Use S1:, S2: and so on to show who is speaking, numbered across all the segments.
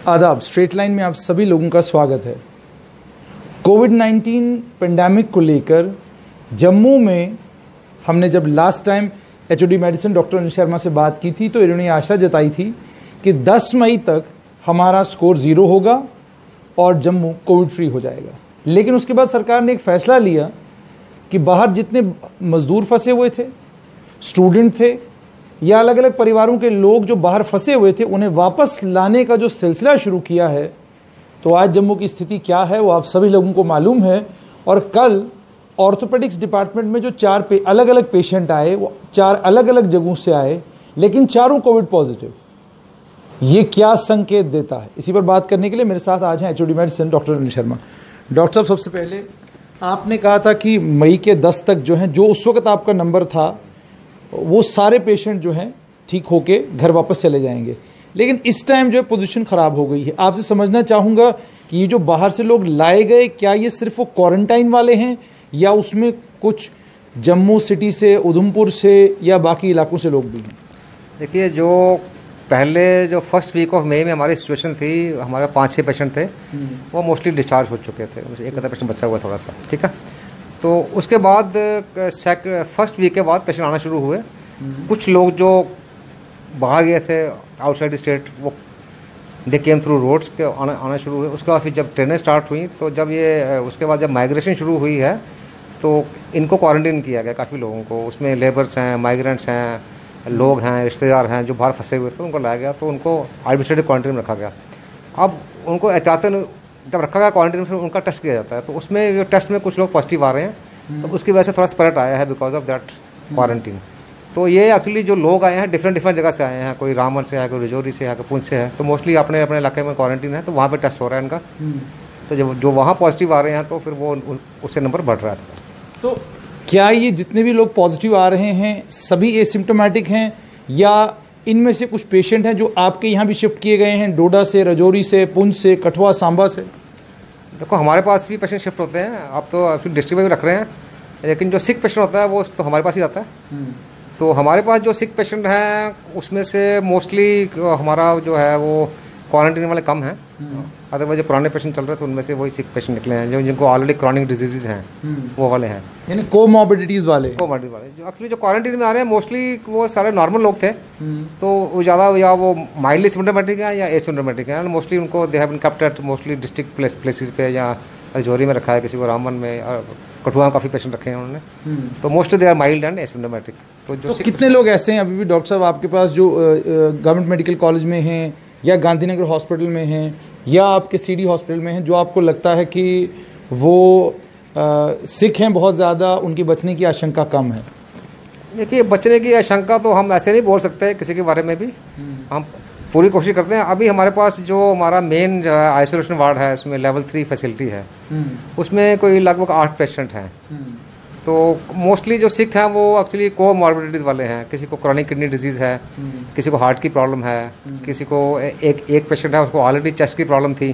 S1: आदाब। Straight line में आप सभी लोगों का स्वागत है। कोविड-19 पेंडेमिक को लेकर जम्मू में हमने जब last time HOD medicine doctor Anil Sharma से बात की थी तो इन्होंने आशा जताई थी कि 10 मई तक हमारा स्कोर 0 होगा और जम्मू कोविड फ्री हो जाएगा। लेकिन उसके बाद सरकार ने एक फ़ैसला लिया कि बाहर जितने मज़दूर फंसे हुए थे, स्टूडेंट थे या अलग अलग परिवारों के लोग जो बाहर फंसे हुए थे, उन्हें वापस लाने का जो सिलसिला शुरू किया है। तो आज जम्मू की स्थिति क्या है वो आप सभी लोगों को मालूम है। और कल ऑर्थोपेडिक्स डिपार्टमेंट में जो अलग अलग पेशेंट आए, वो 4 अलग अलग जगहों से आए, लेकिन चारों कोविड पॉजिटिव। ये क्या संकेत देता है, इसी पर बात करने के लिए मेरे साथ आज हैं HOD medicine doctor Anil Sharma. Doctor साहब, सबसे पहले आपने कहा था कि मई के 10 तक जो है, जो उस वक्त आपका नंबर था, वो सारे पेशेंट जो हैं ठीक होके घर वापस चले जाएंगे। लेकिन इस टाइम जो है पोजीशन ख़राब हो गई है। आपसे समझना चाहूँगा कि ये जो बाहर से लोग लाए गए, क्या ये सिर्फ वो क्वारंटाइन वाले हैं या उसमें कुछ जम्मू सिटी से, उधमपुर से या बाकी इलाकों से लोग भी हैं?
S2: देखिए, जो पहले जो फर्स्ट वीक ऑफ मई में हमारी सिचुएशन थी, हमारे 5-6 पेशेंट थे, वो मोस्टली डिस्चार्ज हो चुके थे। एक आधा पेशेंट बचा हुआ थोड़ा सा, ठीक है। तो उसके बाद फर्स्ट वीक के बाद पेशेंट आना शुरू हुए। कुछ लोग जो बाहर गए थे आउटसाइड स्टेट, वो दे केम थ्रू रोड्स के आना शुरू हुए। उसके बाद फिर जब ट्रेनें स्टार्ट हुई तो जब ये उसके बाद जब माइग्रेशन शुरू हुई है तो इनको क्वारंटीन किया गया काफ़ी लोगों को। उसमें लेबर्स हैं, माइग्रेंट्स हैं, लोग हैं, रिश्तेदार हैं जो बाहर फंसे हुए थे, उनको लाया गया। तो उनको आर्बिट्रेटिव क्वारंटीन में रखा गया। अब उनको एहतियातन जब रखा गया क्वारंटीन में, फिर उनका टेस्ट किया जाता है। तो उसमें जो टेस्ट में कुछ लोग पॉजिटिव आ रहे हैं, तो उसकी वजह से थोड़ा स्प्रेड आया है बिकॉज ऑफ दैट क्वारंटीन। तो ये एक्चुअली जो लोग आए हैं डिफरेंट जगह से आए हैं। कोई रामबन से है, कोई रजौरी से है, कोई पुंछ से है। तो मोस्टली अपने इलाके में क्वारंटीन है, तो वहाँ पे टेस्ट हो रहा है इनका। तो जब जो वहाँ पॉजिटिव आ रहे हैं तो फिर वो उससे नंबर बढ़ रहा है थोड़ा सा।
S1: तो क्या ये जितने भी लोग पॉजिटिव आ रहे हैं सभी एसिम्प्टोमेटिक हैं या इनमें से कुछ पेशेंट हैं जो आपके यहाँ भी शिफ्ट किए गए हैं, डोडा से, रजौरी से, पुंछ से, कठुआ, सांबा से?
S2: देखो, हमारे पास भी पेशेंट शिफ्ट होते हैं। आप तो एक्चुअली डिस्ट्रिक्ट में रख रहे हैं, लेकिन जो सिक पेशेंट होता है वो तो हमारे पास ही आता है। तो हमारे पास जो सिक पेशेंट हैं उसमें से मोस्टली हमारा जो है वो क्वारंटीन वाले कम हैं। अदरवाइज जो पुराने पेशेंट चल रहे थे उनमें से वही सिक पेशेंट निकले हैं, जो जिनको ऑलरेडी क्रॉनिक डिजीजेज हैं वो वाले हैं,
S1: यानी कोमॉर्बिडिटीज़ वाले।
S2: कोमॉर्बिडिटी वाले जो एक्चुअली जो क्वारंटीन में आ रहे हैं मोस्टली वो सारे नॉर्मल लोग थे। तो वो ज़्यादा या वो माइल्डली सिम्टोमेटिक है या एसिम्टोमेटिक है। मोस्टली उनको they have been kept at mostly district places पे, या रजौरी में रखा है, किसी को रामबन में, और कठुआ में काफ़ी पेशेंट रखे हैं उन्होंने। तो mostly they are mild and asymptomatic. तो जो
S1: कितने लोग ऐसे हैं अभी भी डॉक्टर साहब आपके पास जो गवर्नमेंट मेडिकल कॉलेज में हैं या गांधीनगर हॉस्पिटल में हैं या आपके सीडी हॉस्पिटल में हैं, जो आपको लगता है कि वो सिक हैं बहुत ज़्यादा, उनकी बचने की आशंका कम है?
S2: देखिए, बचने की आशंका तो हम ऐसे नहीं बोल सकते किसी के बारे में भी। हम पूरी कोशिश करते हैं। अभी हमारे पास जो हमारा मेन जो है आइसोलेशन वार्ड है, उसमें लेवल 3 फैसिलिटी है। उसमें कोई लगभग 8 पेशेंट हैं। तो मोस्टली जो सिक हैं वो एक्चुअली कोमॉर्बिडिटीज़ वाले हैं। किसी को क्रॉनिक किडनी डिजीज़ है, किसी को हार्ट की प्रॉब्लम है, किसी को एक पेशेंट है उसको ऑलरेडी चेस्ट की प्रॉब्लम थी,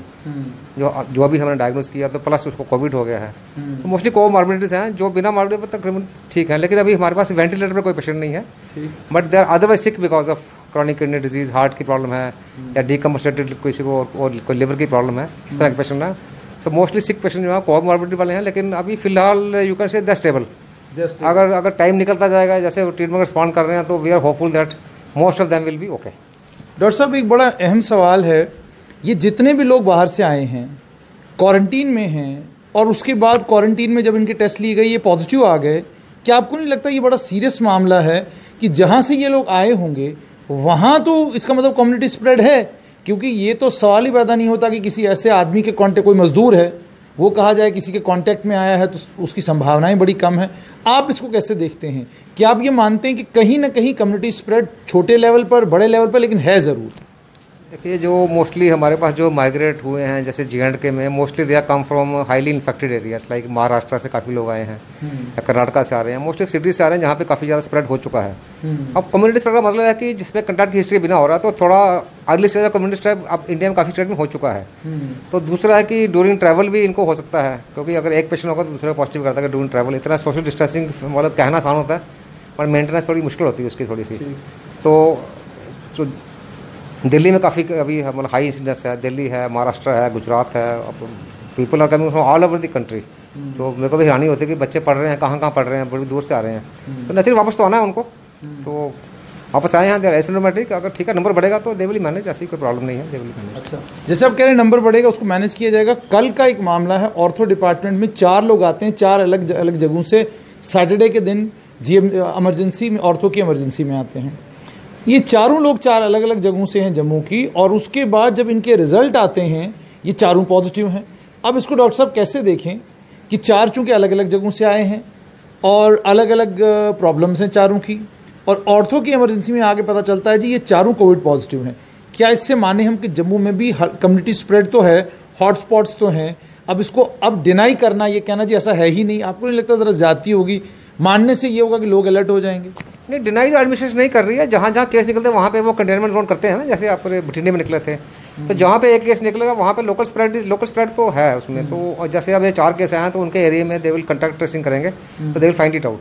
S2: जो अभी हमने डायग्नोज किया, तो प्लस उसको कोविड हो गया है। तो मोस्टली कोमॉर्बिडिटीज़ हैं। जो बिना मॉर्बिडिटी पर तकरीबन ठीक है, लेकिन अभी हमारे पास वेंटिलेटर पर कोई पेशेंट नहीं है, but they are otherwise sick because of chronic kidney disease, heart की प्रॉब्लम है, या डीकम्पोजिटेड किसी को और कोई लिवर की प्रॉब्लम है, इस तरह के पेशेंट हैं। सो मोस्टली सिक पेशेंट जो है कोमॉर्बिडिटी वाले हैं। लेकिन अभी फिलहाल you can say the stable. अगर टाइम निकलता जाएगा, जैसे ट्रीटमेंट रिस्पॉन्ड कर रहे हैं, तो we are hopeful that most of them will be okay.
S1: Doctor साहब, एक बड़ा अहम सवाल है, ये जितने भी लोग बाहर से आए हैं, क्वारंटीन में हैं, और उसके बाद क्वारंटीन में जब इनके टेस्ट लिए गए ये पॉजिटिव आ गए, क्या आपको नहीं लगता ये बड़ा सीरियस मामला है कि जहाँ से ये लोग आए होंगे वहाँ तो इसका मतलब कम्युनिटी स्प्रेड है? क्योंकि ये तो सवाल ही पैदा नहीं होता कि किसी ऐसे आदमी के कॉन्टेक्ट, कोई मजदूर है वो कहा जाए किसी के कांटेक्ट में आया है तो उसकी संभावनाएं बड़ी कम है। आप इसको कैसे देखते हैं? क्या आप ये मानते हैं कि कहीं ना कहीं कम्युनिटी स्प्रेड छोटे लेवल पर, बड़े लेवल पर, लेकिन है ज़रूर?
S2: देखिए, जो मोस्टली हमारे पास जो माइग्रेट हुए हैं जैसे J&K में, mostly they are come from highly infected areas like Maharashtra से काफ़ी लोग आए हैं, या कर्नाटका से आ रहे हैं, मोस्टली सिटीज से आ रहे हैं जहाँ पे काफ़ी ज़्यादा स्प्रेड हो चुका है। अब कम्युनिटी स्प्रेड का मतलब है कि जिसमें कंटैक्ट की हिस्ट्री बिना हो रहा है, तो थोड़ा early stage of community spread अब इंडिया में काफ़ी स्टेट में हो चुका है। तो दूसरा है कि ड्यूरिंग ट्रैवल भी इनको हो सकता है, क्योंकि अगर एक पेशेंट होगा तो दूसरे पॉजिटिव करता है। ड्यूरिंग ट्रैवल इतना सोशल डिस्टेंसिंग मतलब कहना आसान होता है, पर मेंटेनेंस थोड़ी मुश्किल होती है उसकी थोड़ी सी। तो दिल्ली में काफ़ी अभी मतलब हाई इंसिडेंस है, दिल्ली है, महाराष्ट्र है, गुजरात है, people are coming from all over the country. तो मेरे को भी हैरानी होती है कि बच्चे पढ़ रहे हैं, कहाँ पढ़ रहे हैं, बड़ी दूर से आ रहे हैं, तो नेचुरली वापस तो आना है उनको, तो वापस आए हैं, एसिम्प्टोमेटिक, अगर ठीक है नंबर बढ़ेगा तो दे विल मैनेज, ऐसी कोई प्रॉब्लम नहीं है, दे विल मैनेज।
S1: अच्छा, जैसे आप कह रहे हैं नंबर बढ़ेगा उसको मैनेज किया जाएगा। कल का एक मामला है, ऑर्थो डिपार्टमेंट में 4 लोग आते हैं 4 अलग अलग जगहों से, सैटरडे के दिन इमरजेंसी में, ऑर्थो की इमरजेंसी में आते हैं। ये चारों लोग 4 अलग अलग जगहों से हैं जम्मू की, और उसके बाद जब इनके रिजल्ट आते हैं ये चारों पॉजिटिव हैं। अब इसको डॉक्टर साहब कैसे देखें कि 4 चूँकि अलग अलग जगहों से आए हैं और अलग अलग प्रॉब्लम्स हैं चारों की, और ऑर्थो की इमरजेंसी में आगे पता चलता है जी ये चारों कोविड पॉजिटिव हैं। क्या इससे माने हम कि जम्मू में भी कम्युनिटी स्प्रेड तो है, हॉटस्पॉट्स तो हैं, अब इसको अब डिनाई करना, ये कहना जी ऐसा है ही नहीं, आपको नहीं लगता ज़रा ज़्यादती होगी? मानने से ये होगा कि लोग अलर्ट हो जाएंगे।
S2: नहीं, डिनाई तो एडमिनिस्ट्रेशन नहीं कर रही है, जहाँ जहाँ केस निकलते हैं वहाँ पे वो कंटेनमेंट जोन करते हैं ना, जैसे आप भटिंडे में निकले थे, तो जहाँ पे एक केस निकलेगा वहाँ पे लोकल स्प्रेड तो है उसमें। तो और जैसे अब ये 4 केस आए हैं तो उनके एरिया में दे विल कंटैक्ट ट्रेसिंग करेंगे, तो they will find it out.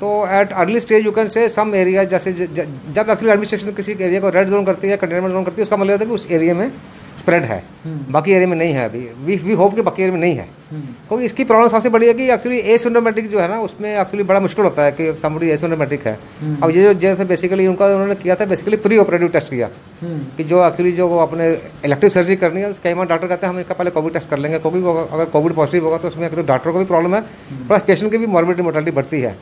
S2: तो at early stage you can say some area, जैसे जब एक्चुअली एडमिनिस्ट्रेशन किसी एरिया को रेड जोन करती है, कंटेनमेंट जोन करती है, उसका मतलब होता है कि उस एरिया में स्प्रेड है, बाकी एरिया में नहीं है। अभी वी होप कि बाकी एरिया में नहीं है, क्योंकि इसकी प्रॉब्लम सबसे बड़ी है कि एक्चुअली एसिम्प्टोमेटिक जो है ना उसमें एक्चुअली बड़ा मुश्किल होता है कि समबडी एसिम्प्टोमेटिक है। अब ये जो जैसे बेसिकली उन्होंने किया था, बेसिकली प्री ऑपरेटिव टेस्ट किया कि जो एक्चुअली जो अपने इलेक्टिव सर्जरी करनी है, कई बार डॉक्टर कहते हैं हम इसका पहले कोविड टेस्ट कर लेंगे, क्योंकि अगर कोविड पॉजिटिव होगा तो उसमें तो डॉक्टर को भी प्रॉब्लम है, प्लस पेशेंट की भी मॉर्बिडिटी मोर्टेलिटी बढ़ती है।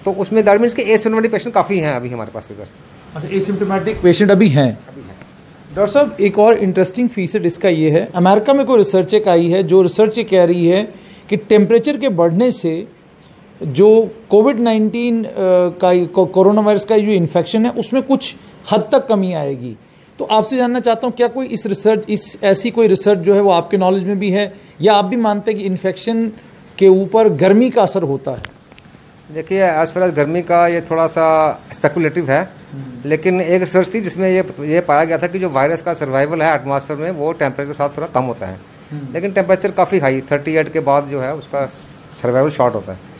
S2: तो उसमें दैट मीन्स कि एसिम्प्टोमेटिक पेशेंट काफ़ी हैं अभी हमारे पास इधर।
S1: अच्छा, एसिम्प्टोमेटिक पेशेंट अभी हैं। डॉक्टर साहब एक और इंटरेस्टिंग फीचर इसका ये है, अमेरिका में कोई रिसर्च एक आई है, जो रिसर्च ये कह रही है कि टेम्परेचर के बढ़ने से जो कोविड-19 का कोरोना वायरस का जो इन्फेक्शन है उसमें कुछ हद तक कमी आएगी। तो आपसे जानना चाहता हूँ क्या कोई ऐसी कोई रिसर्च जो है वो आपके नॉलेज में भी है, या आप भी मानते हैं कि इन्फेक्शन के ऊपर गर्मी का असर होता है?
S2: देखिए, एज फार एज गर्मी का ये थोड़ा सा स्पेकुलेटिव है, लेकिन एक रिसर्च थी जिसमें ये पाया गया था कि जो वायरस का सर्वाइवल है एटमॉस्फेयर में वो टेम्परेचर के साथ थोड़ा कम होता है, लेकिन टेम्परेचर काफ़ी हाई 38 के बाद जो है उसका सर्वाइवल शॉर्ट होता है।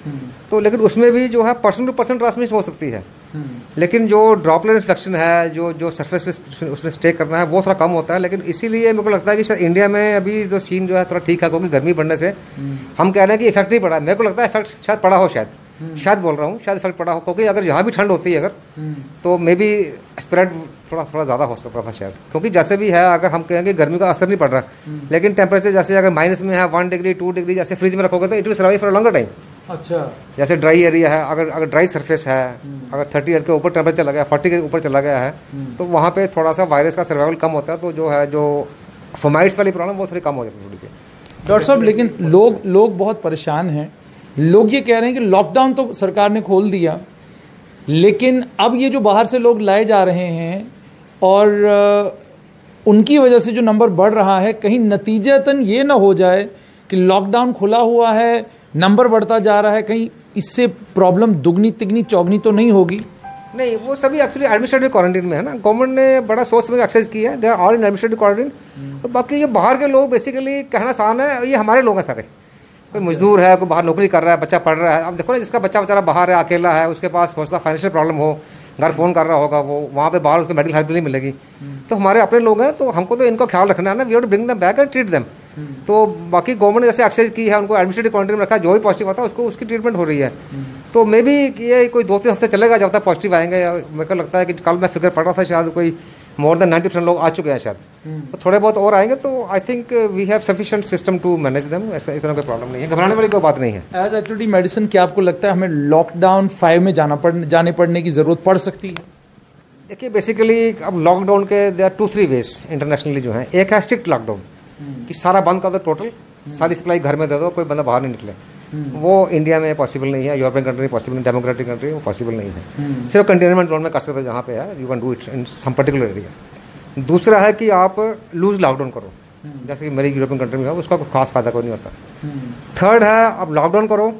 S2: तो लेकिन उसमें भी जो है पर्सन टू पर्सन ट्रांसमिशन हो सकती है, लेकिन जो ड्रॉपलेट इन्फेक्शन है, जो सरफेस पे उसने स्टे करना है वो थोड़ा कम होता है। लेकिन इसीलिए मेरे को लगता है कि शायद इंडिया में अभी जो सीन जो है थोड़ा ठीक है, क्योंकि गर्मी बढ़ने से हम कह रहे हैं कि इफेक्ट नहीं पड़ा है। मेरे को लगता है इफेक्ट शायद पड़ा हो, शायद बोल रहा हूँ, शायद इफेक्ट पड़ा हो, क्योंकि अगर यहाँ भी ठंड होती है अगर तो मे बी स्प्रेड थोड़ा ज़्यादा हो सकता था शायद, क्योंकि जैसे भी है अगर हम कहेंगे गर्मी का असर नहीं पड़ रहा, लेकिन टेम्परेचर जैसे अगर माइनस में है 1 डिग्री 2 डिग्री, जैसे फ्रिज में रखोगे तो it will survive for a longer time.
S1: अच्छा,
S2: जैसे ड्राई एरिया है, अगर ड्राई सरफेस है, अगर 38 के ऊपर टेम्परेचर चला गया, 40 के ऊपर चला गया है, तो वहाँ पे थोड़ा सा वायरस का सर्वाइवल कम होता है, तो जो है जो फोमाइट्स वाली प्रॉब्लम वो थोड़ी कम हो जाती है थोड़ी सी।
S1: डॉक्टर साहब लेकिन लोग बहुत परेशान हैं। लोग ये कह रहे हैं कि लॉकडाउन तो सरकार ने खोल दिया, लेकिन अब ये जो बाहर से लोग लाए जा रहे हैं और उनकी वजह से जो नंबर बढ़ रहा है, कहीं नतीजतन ये ना हो जाए कि लॉकडाउन खुला हुआ है, नंबर बढ़ता जा रहा है, कहीं इससे प्रॉब्लम दुगनी तिगनी चौगनी तो नहीं होगी?
S2: नहीं, वो सभी एक्चुअली एडमिनिस्ट्रेटिव क्वारंटीन में है ना, गवर्नमेंट ने बड़ा सोच समझ एक्सेस किया है, they are all in administrative quarantine. तो बाकी ये बाहर के लोग बेसिकली कहना आसान है, ये हमारे लोग हैं सारे, कोई मजदूर है, कोई बाहर नौकरी कर रहा है, बच्चा पढ़ रहा है। अब देखो ना, जिसका बच्चा बेचारा बाहर है, अकेला है, उसके पास हो सकता फाइनेंशियल प्रॉब्लम हो, घर फ़ोन कर रहा होगा, वो वहाँ पे बाहर उसको मेडिकल हेल्प नहीं मिलेगी। तो हमारे अपने लोग हैं, तो हमको तो इनका ख्याल रखना है ना, we have to bring them back and treat them. तो बाकी गवर्नमेंट ने जैसे एक्सेस की है, उनको एडमिनिस्ट्रेटिव क्वारंटीन में रखा है, जो भी पॉजिटिव आता है उसको उसकी ट्रीटमेंट हो रही है। तो मे बी ये कोई 2-3 हफ्ते चलेगा जब तक पॉजिटिव आएंगे। या मेरे को लगता है कि कल मैं फिगर पढ़ रहा था, शायद कोई मोर देन 90% लोग आ चुके हैं शायद, तो थोड़े बहुत और आएंगे, तो I think we have sufficient system to manage them. ऐसा इतना कोई प्रॉब्लम नहीं है, घबराने वाली कोई बात नहीं है।
S1: एज एचओडी मेडिसिन क्या आपको लगता है हमें लॉकडाउन 5 में जाने पड़ने की ज़रूरत पड़ सकती है?
S2: देखिए, बेसिकली अब लॉकडाउन के देयर आर 2-3 वेज इंटरनेशनली जो है। एक है स्ट्रिक्ट लॉकडाउन, कि सारा बंद कर दो, टोटल सारी सप्लाई घर में दे दो, कोई बंदा बाहर नहीं निकले। वो इंडिया में पॉसिबल नहीं है, यूरोपियन कंट्री पॉसिबल नहीं, डेमोक्रेटिक कंट्री वो पॉसिबल नहीं है। सिर्फ कंटेनमेंट जोन में कर सकते हो, जहाँ पे है you can do it in some particular area. दूसरा है कि आप लूज लॉकडाउन करो, जैसे कि मेरी यूरोपियन कंट्री में है, उसका कोई खास फायदा कोई नहीं होता। थर्ड है आप लॉकडाउन करो,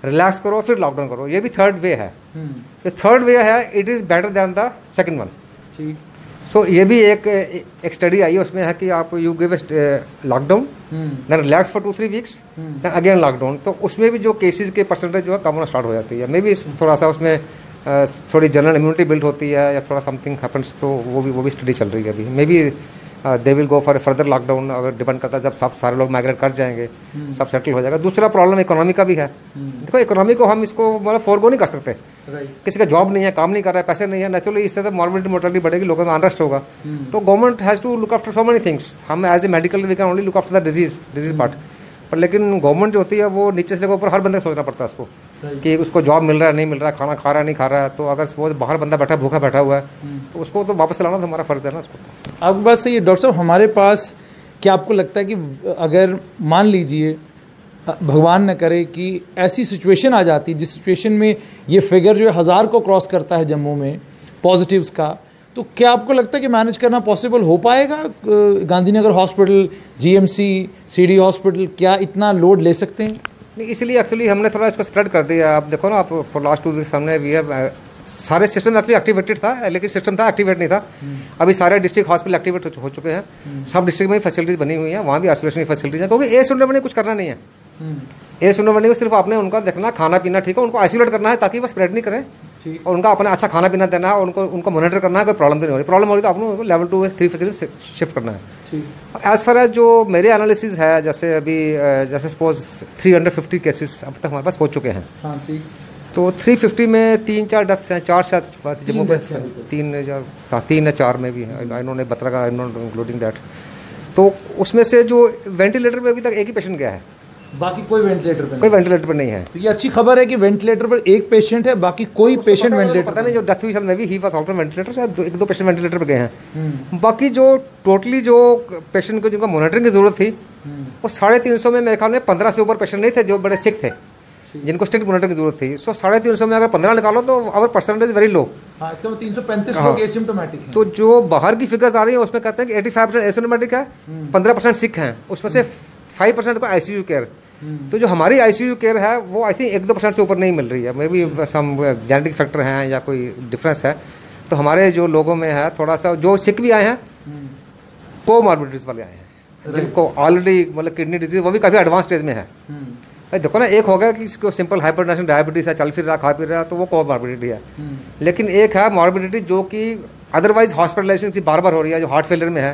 S2: रिलैक्स करो, फिर लॉकडाउन करो, ये भी थर्ड वे है। जो थर्ड वे है it is better than the second one.
S1: ठीक।
S2: सो ये भी एक स्टडी आई है, उसमें है कि आप you give lockdown then relax for 2-3 weeks then again lockdown, तो उसमें भी जो केसेस के परसेंटेज जो है कम होना स्टार्ट हो जाती है। मे बी थोड़ा सा उसमें थोड़ी जनरल इम्यूनिटी बिल्ड होती है या थोड़ा समथिंग हैपन्स, तो वो भी स्टडी चल रही है अभी। May be they will go for further lockdown, अगर डिपेंड करता है जब सब सारे लोग माइग्रेट कर जाएंगे, सब सेटल हो जाएगा। दूसरा प्रॉब्लम इकोनॉमी का भी है। देखो इकोनॉमी को हम इसको मतलब फोरगो नहीं कर सकते। किसी का जॉब नहीं है, काम नहीं कर रहा है, पैसे नहीं है, नेचुरली इससे तो मॉर्बिडिटी मोर्टेलिटी बढ़ेगी, लोगों में अनरेस्ट होगा। तो government has to look after so many things. हम as a medical we can only look after the disease part, पर लेकिन गवर्नमेंट जो होती है वो नीचे से लेकर ऊपर हर बंदे को सोचना पड़ता है उसको कि उसको जॉब मिल रहा है नहीं मिल रहा है, खाना खा रहा है नहीं खा रहा है। तो अगर सपोज बाहर बंदा बैठा भूखा बैठा हुआ है तो उसको तो वापस लाना तो हमारा फर्ज है ना उसको।
S1: आपकी बात सही है डॉक्टर साहब। हमारे पास क्या आपको लगता है कि अगर मान लीजिए भगवान न करे कि ऐसी सिचुएशन आ जाती जिस सिचुएशन में ये फिगर जो है 1000 को क्रॉस करता है जम्मू में पॉजिटिव्स का, तो क्या आपको लगता है कि मैनेज करना पॉसिबल हो पाएगा? Gandhinagar hospital, GMC, CD hospital क्या इतना लोड ले सकते हैं?
S2: नहीं, इसलिए एक्चुअली हमने थोड़ा इसको स्प्रेड कर दिया। आप देखो ना, आप फॉर लास्ट 2 वीक्स हमने वी हैव सारे सिस्टम एक्चुअली एक्टिवेटेड था, लेकिन सिस्टम था एक्टिवेट नहीं था। अभी सारे डिस्ट्रिक्ट हॉस्पिटल एक्टिवेट हो चुके हैं। सब डिस्ट्रिक्ट में ही फैसिलिटीज बनी हुई हैं, वहाँ भी आइसोलेशन की फैसिलिटीज हैं, क्योंकि ए सुनने में कुछ करना नहीं है। ए सुनने में सिर्फ आपने उनका देखना खाना पीना ठीक है, उनको आइसोलेट करना है ताकि वो स्प्रेड नहीं करें, और उनका अपना अच्छा खाना पीना देना है, और उनको मॉनिटर करना है। कोई प्रॉब्लम तो नहीं हो रही, प्रॉब्लम हो रही तो आपको लेवल 2 3 फैसिलिटी शिफ्ट करना है। एज फार एज जो मेरे एनालिसिस है, जैसे अभी जैसे सपोज 350 केसेस अब तक हमारे पास पहुँच चुके हैं। तो 350 में 3-4 डेथ्स हैं, 4 शायद जम्मू में 3 या 4 में भी है, आई नो नहीं बता रहा, आई नॉट इंक्लूडिंग दैट। तो उसमें से जो वेंटिलेटर पे अभी तक एक ही पेशेंट गया है,
S1: बाकी कोई वेंटिलेटर पे नहीं है। तो ये अच्छी खबर है कि वेंटिलेटर पर एक पेशेंट है, बाकी कोई पेशेंट वेंटिलेटर
S2: पता नहीं। जो डेथ हुई शायद में भी ही वाज ऑन वेंटिलेटर, शायद 1-2 पेशेंट वेंटिलेटर पे गए हैं। बाकी जो टोटली जो पेशेंट को जिनका मॉनिटरिंग की जरूरत थी वो 350 में मेरे ख्याल में 15 से ऊपर पेशेंट नहीं थे जो बड़े सिक थे, जिनको स्ट्रिक्ट मॉनिटरिंग की जरूरत थी। सो 350 में अगर 15 निकालो तो आवर परसेंटेज वेरी लो।
S1: इसका 335 लोग एसिम्प्टोमेटिक हैं।
S2: तो जो बाहर की फिगर्स आ रही है उसमें कहते हैं कि 85% एसिम्प्टोमेटिक है, 15% सिक हैं, उसमें से 5% को आईसीयू केयर। तो जो हमारी आईसीयू केयर है वो आई थिंक 1-2% से ऊपर नहीं मिल रही है। Maybe some genetic factor हैं या कोई डिफरेंस है। तो हमारे जो लोगों में है थोड़ा सा, जो सिक भी आए हैं कोमॉर्बिडिटीज वाले आए हैं, जिनको ऑलरेडी मतलब किडनी डिजीज वो भी काफ़ी एडवांस स्टेज में है। देखो ना, एक हो गया कि इसको सिंपल हाइपरटेंशन डायबिटीज है, चल फिर रहा खा पी रहा, तो वो कोमॉर्बिडिटी है। लेकिन एक है मॉर्बिडिटी जो कि अदरवाइज हॉस्पिटलाइजेशन की बार बार हो रही है, जो हार्ट फेलियर में है,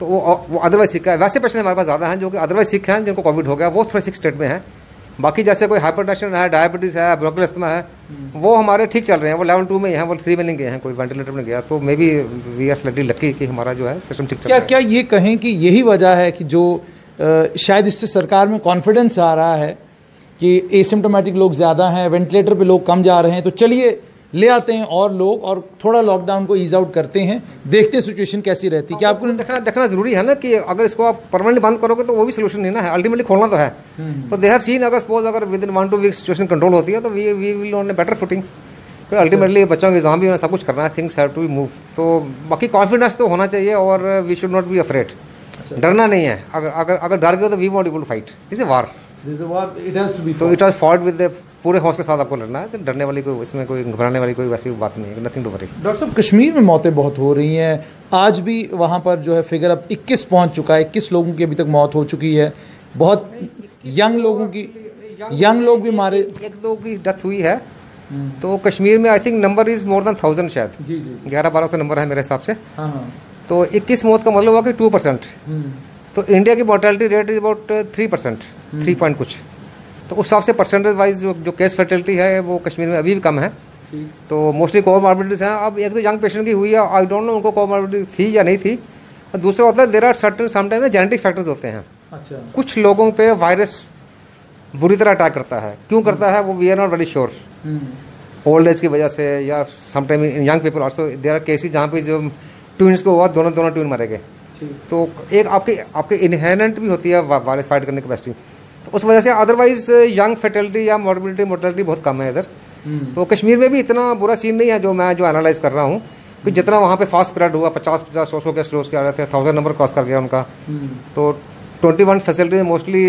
S2: तो वो अदरवाइज सिक है। वैसे पेशेंट हमारे पास ज़्यादा हैं जो कि अदरवाइज सिक हैं, जिनको कोविड हो गया, वो थोड़े सिक स्टेट में है। बाकी जैसे कोई हाइपरटेंशन है, डायबिटीज़ है, ब्रोंकियल अस्थमा है, वो हमारे ठीक चल रहे हैं, वो लेवल 2 में ही हैं, वो 3 में नहीं गए हैं, कोई वेंटिलेटर में गया। तो maybe we are slightly lucky कि हमारा जो है सिस्टम ठीक चल रहा है।
S1: क्या ये कहें कि यही वजह है कि जो शायद इससे सरकार में कॉन्फिडेंस आ रहा है कि एसिम्प्टोमेटिक लोग ज़्यादा हैं, वेंटिलेटर पे लोग कम जा रहे हैं, तो चलिए ले आते हैं और लोग, और थोड़ा लॉकडाउन को ईज आउट करते हैं, देखते हैं सिचुएशन कैसी रहती है। क्या आपको
S2: देखना जरूरी है ना कि अगर इसको आप परमानेंट बंद करोगे तो वो भी सोल्यूशन नहीं ना है, अल्टीमेटली खोलना तो है। तो दे हैव सीन, अगर सपोज अगर within 1-2 weeks situation control होती है तो we will on a better footing. तो अल्टीमेटली बच्चों के एग्जाम भी होना, सब कुछ करना है, things have to be move. तो बाकी कॉन्फिडेंस तो होना चाहिए और we should not be afraid. डरना नहीं है। अगर डर गए तो we won't able to fight, this is war. तो इट वाज फॉट विद पूरे हौसले के साथ आपको लड़ना है। तो डरने वाली कोई, इसमें कोई घबराने वाली कोई वैसी बात नहीं है, नथिंग टू वरी।
S1: डॉक्टर साहब, कश्मीर में मौतें बहुत हो रही हैं, आज भी वहाँ पर जो है फिगर अब 21 पहुँच चुका है, 21 लोगों की अभी तक मौत हो चुकी है। बहुत यंग लोग भी मारे,
S2: 1-2 की डेथ हुई है। तो कश्मीर में I think number is more than 1000 शायद, 11-1200 नंबर है मेरे हिसाब से। तो 21 मौत का मतलब हुआ कि 2%। तो इंडिया की mortality rate is about 3%, 3 point कुछ। तो उस हिसाब से परसेंटेज वाइज जो केस फर्टिलिटी है वो कश्मीर में अभी भी कम है। तो मोस्टली कोमॉर्बिडिटीज हैं। अब 1-2 यंग पेशेंट की हुई है, आई डोंट नो उनको कोमॉर्बिडिटी थी या नहीं थी। और दूसरा होता है there are certain sometime genetic factors होते हैं।
S1: अच्छा।
S2: कुछ लोगों पे वायरस बुरी तरह अटैक करता है, क्यों करता है वो we are not very sure. Old age की वजह से या sometime young people also there are cases जहाँ पे जो ट्विन्स को हुआ, दोनों ट्विन मरे गए। तो एक आपके इनहेरेंट भी होती है वायरस फाइट करने की कैपेसिटी, तो उस वजह से अदरवाइज यंग फर्टिलिटी या मोर्बिडिटी बहुत कम है इधर। तो कश्मीर में भी इतना बुरा सीन नहीं है जो एनालाइज कर रहा हूँ, कि जितना वहाँ पे फास्ट स्प्रेड हुआ, 50-50, 100 केस रोज के आ रहे थे, 1000 नंबर क्रॉस कर गया उनका। तो 21 फैसिलिटी मोस्टली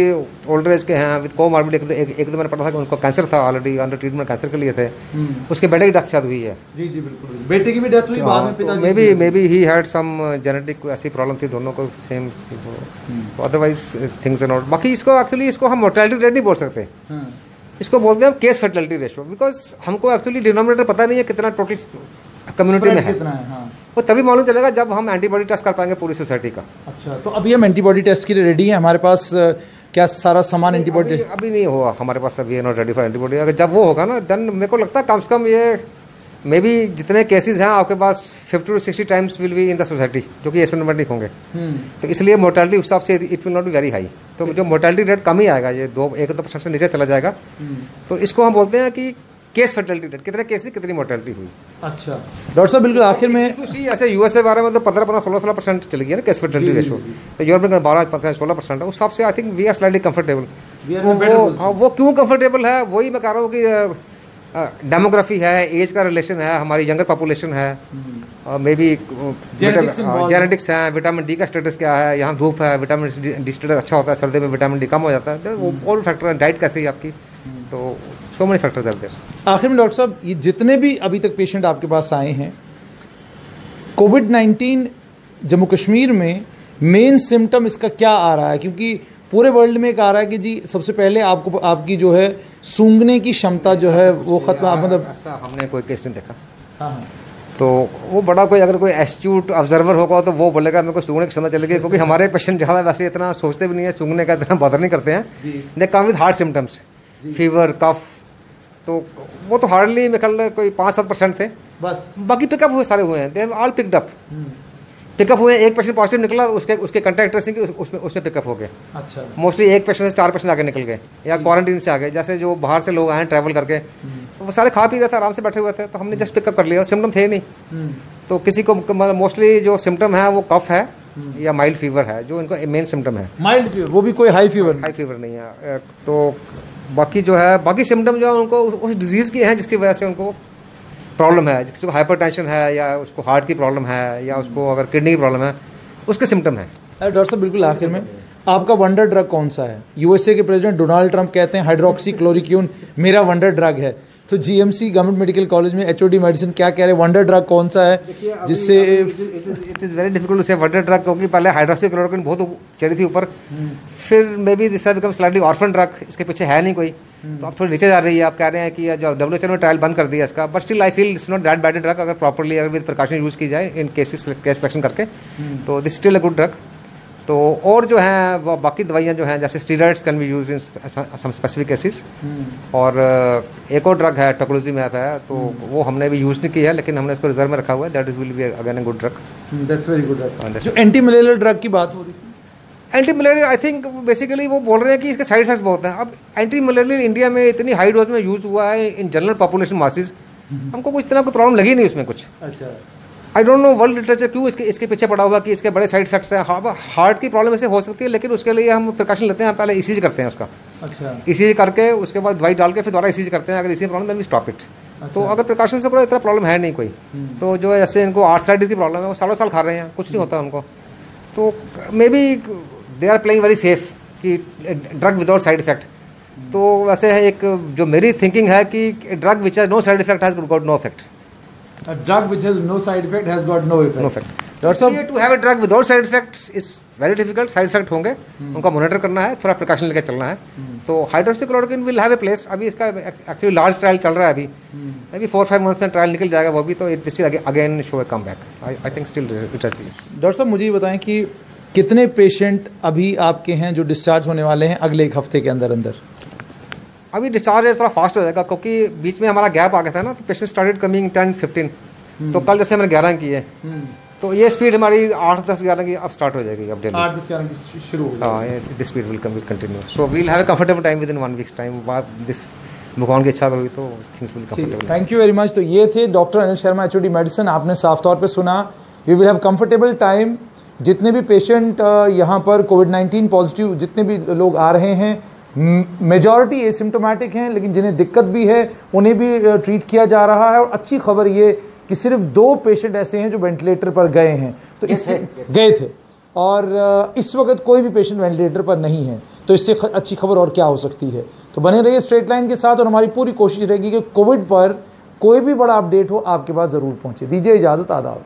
S2: ओल्डर एज के हैं विद कोमॉर्बिडिटी। एक दो मैंने पढ़ा था कि उनको कैंसर था, ऑलरेडी अंडर ट्रीटमेंट कैंसर के लिए थे। उसके बेटे की डेथ शायद हुई है।
S1: जी बिल्कुल, बेटे की भी डेथ हुई बाद में।
S2: पिताजी maybe he had some genetic ऐसी प्रॉब्लम थी, दोनों को same. Otherwise things are not. बाकी इसको एक्चुअली हम मोर्टेलिटी रेट नहीं बोल सकते, इसको बोलते हैं हम केस फर्टिलिटी रेशो, बिकॉज हमको एक्चुअली डिनोमिनेटर पता नहीं है कितना टोटल कम्युनिटी में है।
S1: हाँ।
S2: वो तभी मालूम चलेगा जब हम एंटीबॉडी टेस्ट कर पाएंगे पूरी सोसाइटी का।
S1: अच्छा, तो अभी हम एंटीबॉडी टेस्ट के लिए रेडी हैं? हमारे पास क्या सारा सामान एंटीबॉडी?
S2: अभी नहीं हुआ हमारे पास, अभी है नॉट रेडी फॉर एंटीबॉडी। अगर जब वो होगा ना, देन मेरे को लगता है कम से कम ये मे बी जितने केसेस हैं आपके पास 50 to 60 times will be in the society, जो कि एसिम्प्टोमेटिक होंगे। तो इसलिए मोर्टेलिटी उस हिसाब से it will not be very high. तो जो मोर्टेलिटी रेट कम ही आएगा, ये 1-2% से नीचे चला जाएगा। तो इसको हम बोलते हैं कि केस फर्टिलिटी रेट, कितने केसेस कितनी मोर्टेलिटी हुई।
S1: अच्छा डॉक्टर साहब, बिल्कुल आखिर में
S2: ऐसे यूएस के बारे में तो 15-16% चली गई ना केस फर्टिलिटी रेशो। तो यूरोप में 12-16% है। उस हिसाब से I think we are slightly comfortable. वो क्यों कंफर्टेबल है, वही मैं कह रहा हूँ कि डेमोग्राफी है, एज का रिलेशन है, हमारी यंगर पॉपुलेशन है, मे बी जेनेटिक्स है, विटामिन डी का स्टेटस क्या है, यहाँ धूप है, विटामिन डी स्टेटस अच्छा होता है, सर्दी में विटामिन डी कम हो जाता है। वो और फैक्टर है, डाइट कैसी है आपकी, तो so many factors are there.
S1: आखिर में डॉक्टर साहब, ये जितने भी अभी तक पेशेंट आपके पास आए हैं, कोविड-19 जम्मू कश्मीर में मेन सिम्टम इसका क्या आ रहा है? क्योंकि पूरे वर्ल्ड में एक आ रहा है कि जी सबसे पहले आपको आपकी जो है सूंघने की क्षमता जो है वो खत्म, मतलब
S2: ऐसा हमने कोई केस नहीं देखा।
S1: हाँ।
S2: तो वो बड़ा कोई अगर कोई एस्ट्यूट ऑब्जर्वर होगा तो वो बोलेगा मेरे को सूंघने की क्षमता चलेगी, क्योंकि हमारे पेशेंट ज़्यादा वैसे इतना सोचते भी नहीं है, सूंघने का इतना बदर नहीं करते हैं। They come with heart symptoms, fever, cough, तो वो तो हार्डली मेरे ख्याल कोई 5-7% थे बस। बाकी पिकअप हुए, सारे हुए हैं, they all picked up. Pickup हुए, एक पेशेंट पॉजिटिव निकला, उसके कॉन्टैक्ट ट्रेसिंग उसमें पिकअप हो गए। अच्छा, मोस्टली एक पेशेंट से 4 पेशेंट आगे निकल गए या क्वारंटीन से आ गए। जैसे जो बाहर से लोग आए ट्रैवल करके, वो सारे खा पी रहे थे, आराम से बैठे हुए थे, तो हमने जस्ट पिकअप कर लिया, सिम्टम थे नहीं। तो किसी को मोस्टली जो सिम्टम है वो कफ है या माइल्ड फीवर है, जो इनको मेन सिम्टम है।
S1: माइल्ड फीवर, वो भी कोई हाई फीवर
S2: नहीं है। तो बाकी जो है, बाकी सिम्टम जो है उनको उस डिजीज़ की हैं जिसकी वजह से उनको प्रॉब्लम है। किसी को हाइपरटेंशन है, या उसको हार्ट की प्रॉब्लम है, या उसको अगर किडनी की प्रॉब्लम है, उसके सिम्टम है।
S1: डॉक्टर साहब, बिल्कुल आखिर में आपका वंडर ड्रग कौन सा है? यूएसए के प्रेसिडेंट डोनाल्ड ट्रंप कहते हैं हाइड्रोक्सी क्लोरोक्विन मेरा वंडर ड्रग है। तो जीएमसी गवर्नमेंट मेडिकल कॉलेज में एचओडी मेडिसिन क्या कह रहे हैं, वंडर ड्रग कौन सा है जिससे?
S2: It is very difficult to say wonder drug, क्योंकि पहले हाइड्रोक्सी क्लोरोक्विन बहुत चढ़ी थी ऊपर, फिर maybe this has become slightly orphan drug, इसके पीछे है नहीं कोई, तो अब थोड़ी नीचे जा रही है। आप कह रहे हैं कि जो WHO ने ट्रायल बंद कर दिया इसका, but still I feel it's not that bad drug, अगर प्रॉपरली अगर विद प्रिकॉशन यूज़ की जाए इन केस सिलेक्शन करके, तो this still a good drug. तो और जो हैं वो बाकी दवाइयाँ जो हैं, जैसे steroids can be use in some specific cases. और एक और ड्रग है टोक्लूज़ुमैब है, तो वो हमने भी यूज़ नहीं की है, लेकिन हमने इसको रिजर्व में रखा हुआ है। That is will be again a good drug.
S1: That's very good drug. जो एंटी मलेरियल ड्रग की बात हो रही थी,
S2: anti malarial I think basically वो बोल रहे हैं कि इसके साइड इफेक्ट्स बहुत हैं। अब एंटी मलेरियल इंडिया में इतनी हाई डोज में यूज़ हुआ है इन जनरल पॉपुलेशन मासेस, हमको कुछ इतना कोई प्रॉब्लम लगी नहीं उसमें कुछ। अच्छा, आई डोंट नो वर्ल्ड लिटरेचर क्यों इसके पीछे पड़ा हुआ कि इसके बड़े साइड इफेक्ट्स हैं। हार्ट की प्रॉब्लम ऐसे हो सकती है, लेकिन उसके लिए हम प्रिकॉशन लेते हैं, पहले ECG करते हैं उसका। अच्छा, ECG करके उसके बाद दवाई डाल के फिर दोबारा ECG करते हैं, अगर इसी problem then we stop it. तो अगर प्रिकॉशन से कोई इतना प्रॉब्लम है नहीं कोई, तो जो है जैसे इनको आर्थराइटिस की प्रॉब्लम है, वो सालों साल खा रहे हैं, कुछ नहीं होता उनको, तो maybe they are playing very safe कि ड्रग विदाउट साइड इफेक्ट। तो वैसे है एक जो मेरी थिंकिंग है कि drug which has no side effect has got no effect.
S1: A drug which has no side effect has got no effect.
S2: No effect. Doctor, to have a drug without side effects is very difficult. Side effect होंगे, उनका monitor करना है, थोड़ा precaution लेकर चलना है। तो hydroxychloroquine will have a place. अभी इसका एक्चुअली लार्ज ट्रायल चल रहा है, अभी मे बी 4-5 मंथ्स में ट्रायल निकल जाएगा वो भी, तो this will again show A come back. I think still it has place.
S1: Doctor साहब, मुझे ये बताएं कि कितने पेशेंट अभी आपके हैं जो डिस्चार्ज होने वाले हैं अगले एक हफ्ते के अंदर अंदर?
S2: अभी डिस्चार्ज थोड़ा फास्ट हो जाएगा, क्योंकि बीच में हमारा गैप आ गया था ना, तो पेशेंट स्टार्टेड कमिंग 10-15। तो कल जैसे हमने 11 की है, तो ये स्पीड हमारी 8-10-11 की अब स्टार्ट हो जाएगी। अब
S1: 8-10-11 की शुरू हो जाएगी।
S2: This speed will continue, so we will have a comfortable time within 1 weeks time. This भगवान की इच्छा करोगी तो things will comfortable.
S1: Thank you very much. तो ये थे doctor Anil Sharma, HOD medicine. आपने साफ तौर पे सुना, we will have comfortable time. जितने भी पेशेंट यहाँ पर कोविड-19 पॉजिटिव जितने भी लोग आ रहे हैं, मेजॉरिटी एसिम्टोमेटिक हैं, लेकिन जिन्हें दिक्कत भी है उन्हें भी ट्रीट किया जा रहा है। और अच्छी खबर ये कि सिर्फ 2 पेशेंट ऐसे हैं जो वेंटिलेटर पर गए हैं, तो इससे गए थे, और इस वक्त कोई भी पेशेंट वेंटिलेटर पर नहीं है, तो इससे अच्छी खबर और क्या हो सकती है। तो बने रहिए स्ट्रेट लाइन के साथ, और हमारी पूरी कोशिश रहेगी कि कोविड पर कोई भी बड़ा अपडेट हो आपके पास ज़रूर पहुंचे। दीजिए इजाज़त, आदाब।